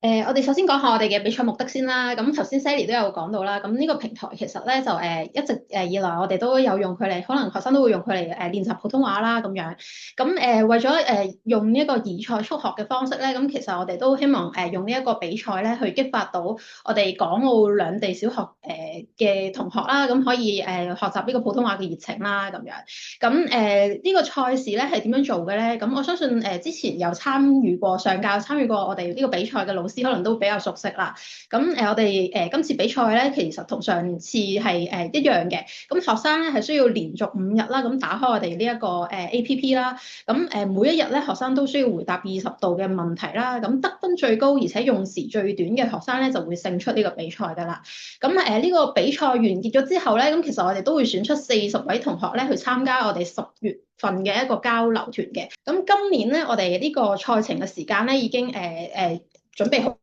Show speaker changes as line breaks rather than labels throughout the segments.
我哋首先講下我哋嘅比賽目的先啦。咁頭先 Sally 都有講到啦。咁呢個平台其實咧就一直以來我哋都有用佢嚟，可能學生都會用佢嚟練習普通話啦咁樣。咁為咗用呢一個移賽速學嘅方式咧，咁其實我哋都希望用呢一個比賽咧去激發到我哋港澳兩地小學嘅同學啦，咁可以學習呢個普通話嘅熱情啦咁樣。咁呢個賽事咧係點樣做嘅咧？咁我相信之前有上屆參與過我哋呢個比賽嘅老師可能都比較熟悉啦。咁我哋今次比賽咧其實同上次係一樣嘅。咁學生咧係需要連續5日啦，咁打開我哋呢一個APP 啦。咁每一日咧學生都需要回答20道嘅問題啦。咁得分最高而且用時最短嘅學生咧就會勝出呢個比賽㗎啦。咁呢個比賽完結咗之後咧，咁其實我哋都會選出40位同學咧去參加我哋10月份嘅一個交流團嘅。咁今年咧，我哋呢個賽程嘅時間咧已經準備好。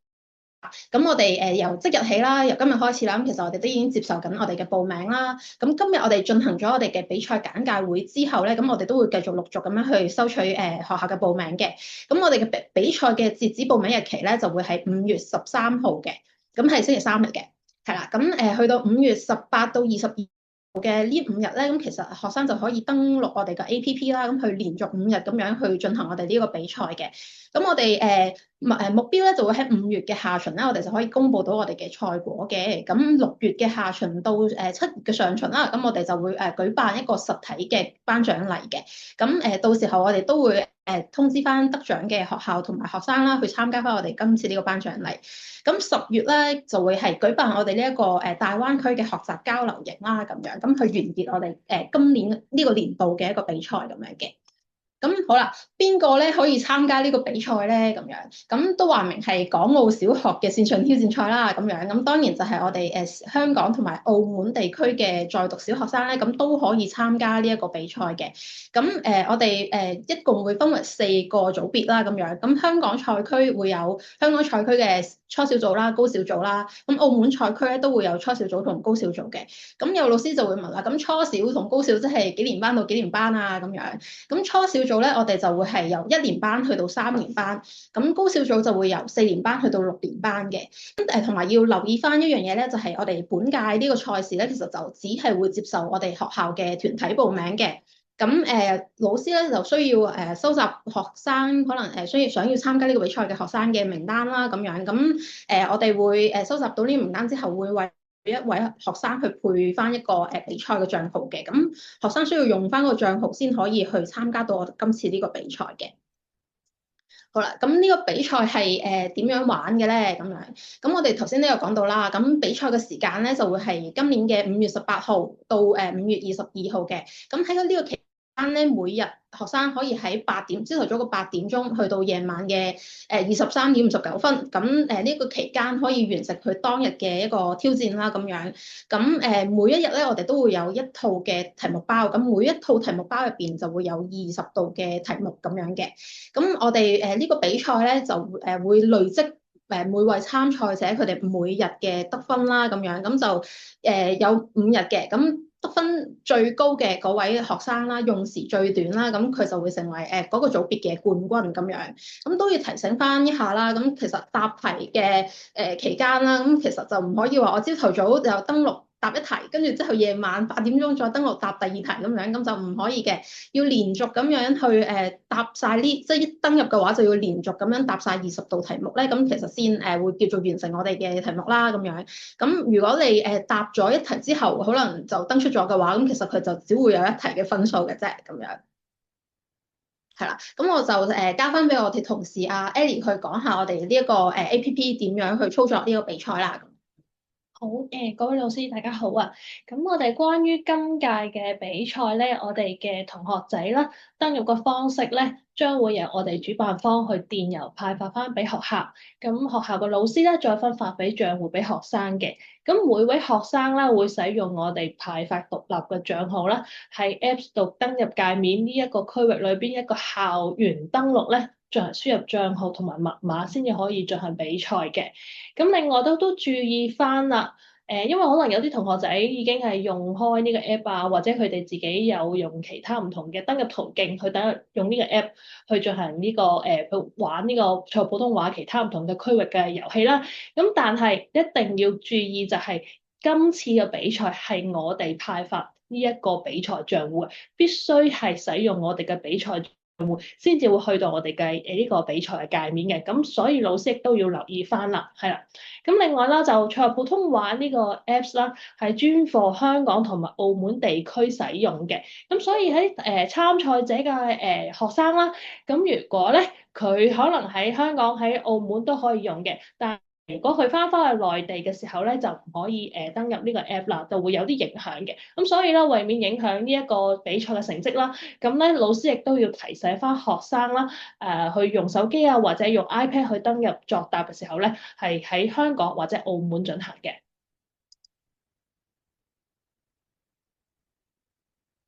咁我哋由即日起啦，由今日開始啦，咁其實我哋都已經接受緊我哋嘅報名啦。咁今日我哋進行咗我哋嘅比賽簡介會之後咧，咁我哋都會繼續陸續咁樣去收取學校嘅報名嘅。咁我哋嘅比賽嘅截止報名日期咧就會係5月13號嘅，咁係星期三嚟嘅，係啦。咁去到5月18到22嘅呢5日咧，咁其實學生就可以登錄我哋嘅 APP 啦，咁去連續5日咁樣去進行我哋呢個比賽嘅。咁我哋目標咧就會喺5月嘅下旬啦，我哋就可以公布到我哋嘅賽果嘅。咁6月嘅下旬到7月嘅上旬啦，咁我哋就會舉辦一個實體嘅頒獎禮嘅。咁到時候我哋都會通知翻得獎嘅學校同埋學生啦，去參加翻我哋今次呢個頒獎禮。咁10月咧就會係舉辦我哋呢一個大灣區嘅學習交流營啦，咁樣咁去完結我哋今年呢個年度嘅一個比賽咁樣嘅。咁好啦，邊個咧可以參加呢個比賽咧？咁樣咁都話明係港澳小學嘅線上挑戰賽啦。咁樣咁當然就係我哋香港同埋澳門地區嘅在讀小學生咧，咁都可以參加呢一個比賽嘅。咁我哋一共會分為4個組別啦。咁樣咁香港賽區會有香港賽區嘅初小組啦、高小組啦。咁澳門賽區咧都會有初小組同高小組嘅。咁有老師就會問啦，咁初小同高小即係幾年班到幾年班啊？咁樣咁初小組咧，我哋就會係由1年班去到3年班，咁高小組就會由4年班去到6年班嘅。咁同埋要留意翻一樣嘢咧，就係我哋本屆呢個賽事咧，其實就只係會接受我哋學校嘅團體報名嘅。咁老師咧就需要收集學生可能需要想要參加呢個比賽嘅學生嘅名單啦，咁樣咁我哋會收集到呢個名單之後，會為一位學生去配翻一個比賽嘅帳號嘅。咁學生需要用翻個帳號先可以去參加到我哋今次呢個比賽嘅。好啦，咁呢個比賽係點樣玩嘅咧？咁樣咁我哋頭先都有講到啦。咁比賽嘅時間咧就會係今年嘅5月18號到5月22號嘅。咁喺呢個期間咧，每日學生可以喺朝頭早嘅8點鐘去到夜晚嘅23點59分。咁呢個期間可以完成佢當日嘅一個挑戰啦，咁樣。咁每一日咧，我哋都會有一套嘅題目包。咁每一套題目包入邊就會有20道嘅題目咁樣嘅。咁我哋呢個比賽咧就會累積每位參賽者佢哋每日嘅得分啦，咁樣咁就有5日嘅。咁得分最高嘅嗰位學生啦，用時最短啦，咁佢就會成為嗰個組別嘅冠軍咁樣。咁都要提醒翻一下啦。咁其實答題嘅期間啦，咁其實就唔可以話我朝頭早就登錄答一題，跟住之後夜晚8點鐘再登錄答第二題咁樣，咁就唔可以嘅。要連續咁樣去答晒呢，即係一登入嘅話就要連續咁樣答晒20道題目咧，咁其實先會叫做完成我哋嘅題目啦咁樣。咁如果你答咗一題之後，可能就登出咗嘅話，咁其實佢就只會有一題嘅分數嘅啫咁樣。係啦，咁我就交翻俾我哋同事阿 Ellie 去講下我哋呢一個APP 點樣去操作呢個比賽啦。
好，各位老師大家好啊！咁我哋關於今屆嘅比賽咧，我哋嘅同學仔啦，登入嘅方式咧，將會由我哋主辦方去電郵派發翻俾學校。咁學校嘅老師咧，再分發俾賬戶俾學生嘅。咁每位學生咧，會使用我哋派發獨立嘅賬號啦，喺 Apps 度登入界面呢一個區域裏邊一個校園登錄咧，進行輸入賬號同埋密碼先至可以進行比賽嘅。咁另外都注意翻啦。因為可能有啲同學仔已經係用開呢個 app 啊，或者佢哋自己有用其他唔同嘅登入途徑去用呢個 app 去進行呢、去玩呢個賽普通話其他唔同嘅區域嘅遊戲啦。咁但係一定要注意就係、今次嘅比賽係我哋派發呢一個比賽賬戶，必須係使用我哋嘅比賽先至會去到我哋嘅呢個比賽嘅界面嘅，咁所以老師亦都要留意翻啦，係啦。咁另外啦，就賽後普通話呢個 Apps 啦，係專課香港同埋澳門地區使用嘅，咁所以喺參賽者嘅學生啦，咁如果咧佢可能喺香港喺澳門都可以用嘅，但如果佢翻返去內地嘅時候咧，就唔可以登入呢個 app 啦，就會有啲影響嘅。咁所以咧，為免影響呢一個比賽嘅成績啦，咁咧老師亦都要提醒翻學生啦，去用手機啊或者用 iPad 去登入作答嘅時候咧，係喺香港或者澳門進行嘅。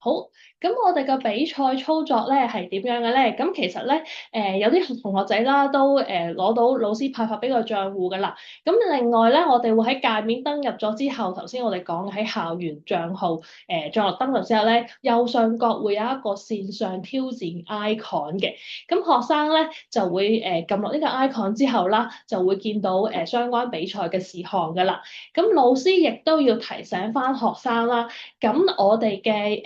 好，咁我哋嘅比賽操作咧係點樣嘅咧？咁其實咧，有啲同學仔啦都攞到老師派發俾個賬戶㗎啦。咁另外咧，我哋會喺界面登入咗之後，頭先我哋講喺校園帳號帳落登入之後咧，右上角會有一個線上挑戰 icon 嘅。咁學生咧就會撳落呢個 icon 之後啦，就會見到相關比賽嘅事項㗎啦。咁老師亦都要提醒翻學生啦。咁我哋嘅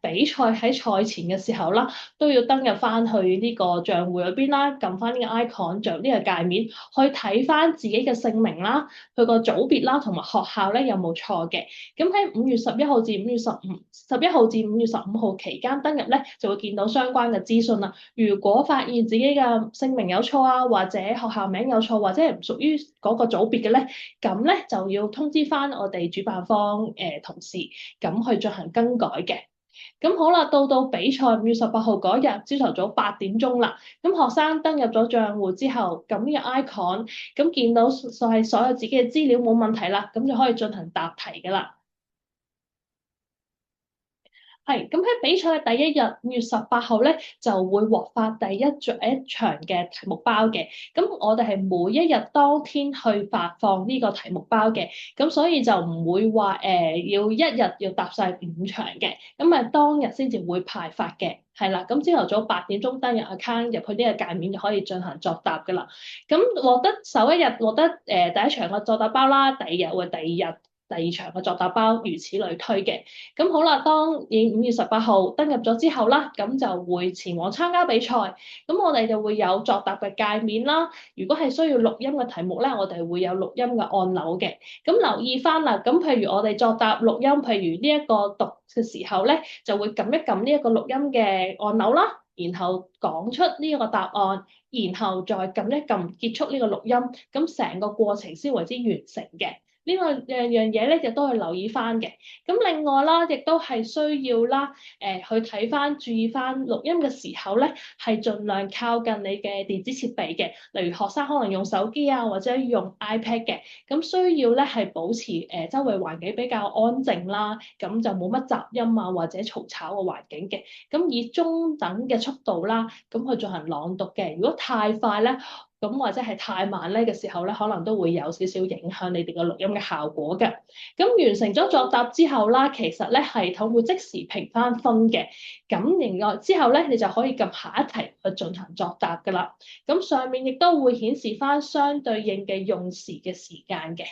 比賽喺賽前嘅時候啦，都要登入翻去呢個賬戶裏邊啦，撳翻呢個 icon 着呢個界面，去睇翻自己嘅姓名啦、佢個組別啦同埋學校咧有冇錯嘅。咁喺5月11號至5月15號期間登入咧，就會見到相關嘅資訊啦。如果發現自己嘅姓名有錯啊，或者學校名有錯，或者係唔屬於嗰個組別嘅咧，咁咧就要通知翻我哋主辦方同事，咁去進行更改嘅。咁好啦，到比賽5月18號嗰日朝頭早8點鐘啦。咁學生登入咗賬戶之後，咁呢個 icon，咁見到係所有自己嘅資料冇問題啦，咁就可以進行答題㗎啦。係，咁喺比賽嘅第一日5月18號咧，就會獲發第一場嘅題目包嘅。咁我哋係每一日當天去發放呢個題目包嘅，咁所以就唔會話要一日要答晒5場嘅，咁啊當日先至會派發嘅。係啦，咁朝頭早8點鐘登入 account 入去呢個界面就可以進行作答㗎啦。咁首一日獲得第一場嘅作答包啦，第二日會第二場嘅作答包，如此類推嘅。咁好啦，當已5月18號登入咗之後啦，咁就會前往參加比賽。咁我哋就會有作答嘅界面啦。如果係需要錄音嘅題目咧，我哋會有錄音嘅按鈕嘅。咁留意翻啦，咁譬如我哋作答錄音，譬如呢一個讀嘅時候咧，就會撳一撳呢一個錄音嘅按鈕啦，然後講出呢一個答案，然後再撳一撳結束呢個錄音，咁成個過程先為之完成嘅。呢個樣嘢咧，亦都係留意翻嘅。咁另外啦，亦都係需要啦，去睇翻、注意翻錄音嘅時候咧，係盡量靠近你嘅電子設備嘅。例如學生可能用手機啊，或者用 iPad 嘅，咁需要咧係保持周圍環境比較安靜啦，咁就冇乜雜音啊或者嘈吵嘅環境嘅。咁以中等嘅速度啦，咁去進行朗讀嘅。如果太快咧，咁或者係太慢咧嘅時候咧，可能都會有少少影響你哋個錄音嘅效果嘅。咁完成咗作答之後啦，其實咧系統會即時評翻分嘅。咁然後之後咧，你就可以撳下一題去進行作答㗎啦。咁上面亦都會顯示翻相對應嘅用時嘅時間嘅。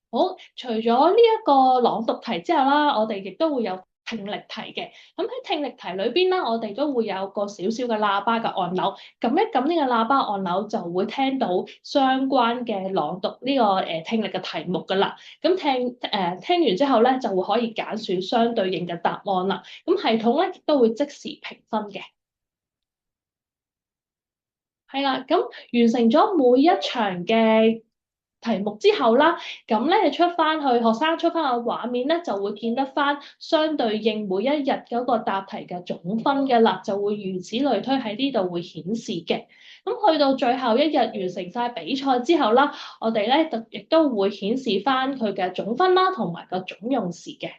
好，除咗呢一個朗讀題之後啦，我哋亦都會有聽力題嘅。咁喺聽力題裏邊啦，我哋都會有個小小嘅喇叭嘅按鈕，撳一撳呢個喇叭按鈕就會聽到相關嘅朗讀呢個聽力嘅題目㗎啦。咁聽完之後咧，就會可以揀選相對應嘅答案啦。咁系統咧亦都會即時評分嘅。係啦，咁完成咗每一場嘅題目之後啦，咁咧你學生出翻個畫面咧，就會見得翻相對應每一日嗰個答題嘅總分嘅啦，就會如此類推喺呢度會顯示嘅。咁去到最後一日完成晒比賽之後啦，我哋咧亦都會顯示翻佢嘅總分啦，同埋個總用時嘅。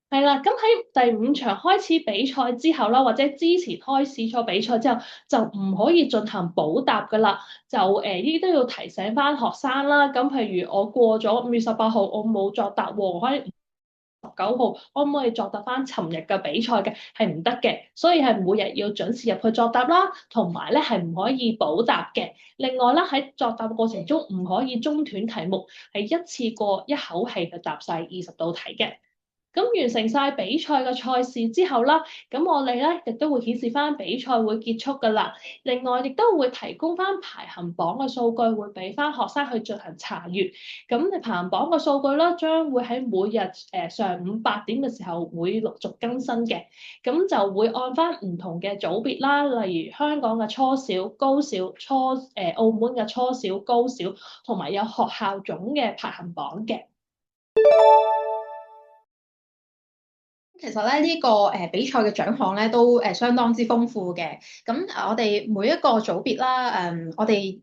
係啦，咁喺第五場開始比賽之後啦，或者之前開始咗比賽之後，就唔可以進行補答噶啦。就呢啲都要提醒翻學生啦。咁譬如我過咗5月18號，我冇作答喎，我可以19號可唔可以作答翻尋日嘅比賽嘅？係唔得嘅，所以係每日要準時入去作答啦，同埋咧係唔可以補答嘅。另外啦，喺作答嘅過程中唔可以中斷題目，係一次過一口氣去答晒20道題嘅。咁完成晒比賽嘅賽事之後啦，咁我哋咧亦都會顯示翻比賽會結束㗎啦。另外亦都會提供翻排行榜嘅數據，會俾翻學生去進行查閱。咁你排行榜嘅數據啦，將會喺每日上午8點嘅時候會陸續更新嘅。咁就會按翻唔同嘅組別啦，例如香港嘅初小、高小、澳門嘅初小、高小，同埋有學校總嘅排行榜嘅。
其實咧呢個比賽嘅獎項咧都相當之豐富嘅，咁我哋每一個組別啦，我哋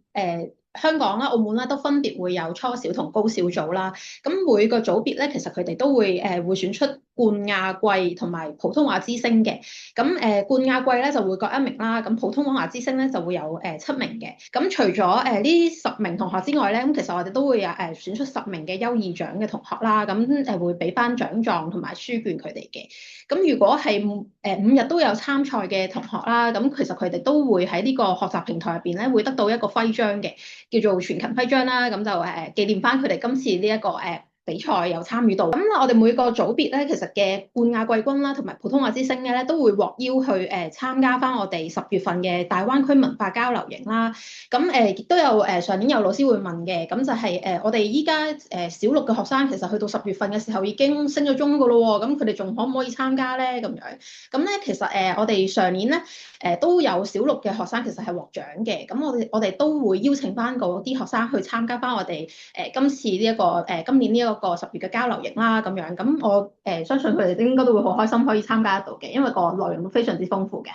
香港啦、澳門啦都分別會有初小同高小組啦，咁每個組別咧其實佢哋都會選出冠亞季同埋普通話之星嘅，咁冠亞季咧就會各1名啦，咁普通話之星咧就會有7名嘅，咁除咗呢10名同學之外咧，咁其實我哋都會有選出10名嘅優異獎嘅同學啦，咁會俾翻獎狀同埋書券佢哋嘅。咁如果係5日都有參賽嘅同學啦，咁其實佢哋都會喺呢個學習平台入邊咧，會得到一個徽章嘅，叫做全勤徽章啦。咁就紀念翻佢哋今次呢一個比賽有參與到。咁我哋每個組別咧，其實嘅冠亞季軍啦，同埋普通話之星咧，都會獲邀去參加翻我哋10月份嘅大灣區文化交流營啦。咁亦都有上年有老師會問嘅，咁就係我哋依家小六嘅學生，其實去到10月份嘅時候已經升咗中噶咯喎，咁佢哋仲可唔可以參加咧？咁樣咁咧，其實我哋上年咧都有小六嘅學生其實係獲獎嘅，咁我哋都會邀請翻嗰啲學生去參加翻我哋今次呢一個今年呢一個10月嘅交流營啦，咁樣咁我相信佢哋應該都會好開心可以參加得到嘅，因為個內容都非常之豐富嘅，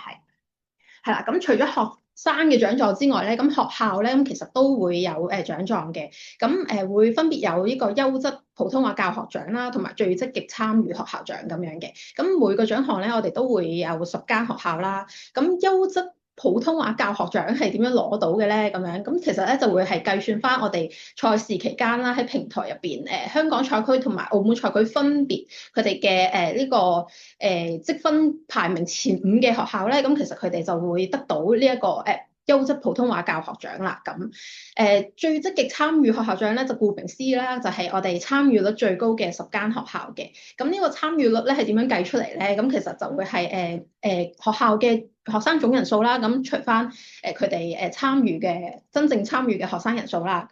係啦。咁除咗學生嘅獎狀之外咧，咁學校咧咁其實都會有獎狀嘅，咁會分別有呢個優質普通話教學獎啦，同埋最積極參與學校獎咁樣嘅。咁每個獎項咧，我哋都會有10間學校啦。咁優質普通話教學獎係點樣攞到嘅咧？咁樣咁其實咧就會係計算翻我哋賽事期間啦，喺平台入邊香港賽區同埋澳門賽區分別佢哋嘅呢個積分排名前5嘅學校咧，咁其實佢哋就會得到呢一個優質普通話教學獎啦。咁最積極參與學校獎咧，就顧名思義啦，就係我哋參與率最高嘅10間學校嘅。咁呢個參與率咧係點樣計出嚟咧？咁其實就會係學校嘅學生總人數啦，咁除翻佢哋參與嘅真正參與嘅學生人數啦。